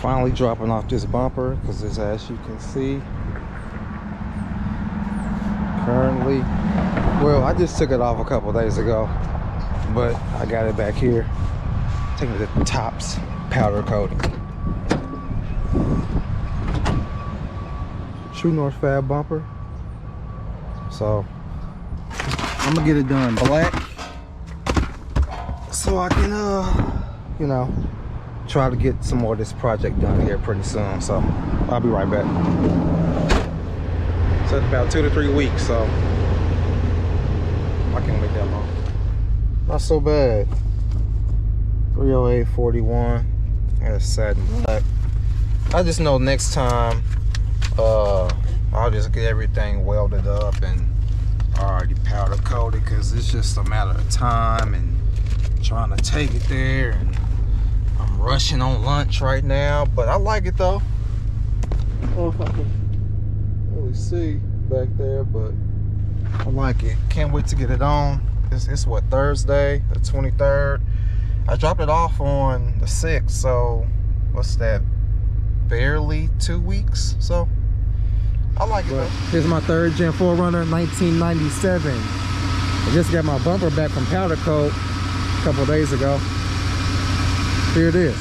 Finally dropping off this bumper because as you can see, currently, well, I just took it off a couple days ago, but I got it back here. Taking it to the tops powder coating. True North Fab bumper. So I'm gonna get it done black so I can you know, try to get some more of this project done here pretty soon. So I'll be right back. So it's about 2 to 3 weeks, so I can't wait that long. Not so bad. 308.41. That's satin black. I just know next time I'll just get everything welded up and already powder coated, because it's just a matter of time and trying to take it there, and I'm rushing on lunch right now, but I like it though. I don't know if I can really see back there, but I like it. Can't wait to get it on. It's what, Thursday the 23rd. I dropped it off on the 6th, so what's that, barely 2 weeks. So I like it though. Here's my 3rd Gen 4Runner 1997. I just got my bumper back from powder coat a couple days ago. Here it is.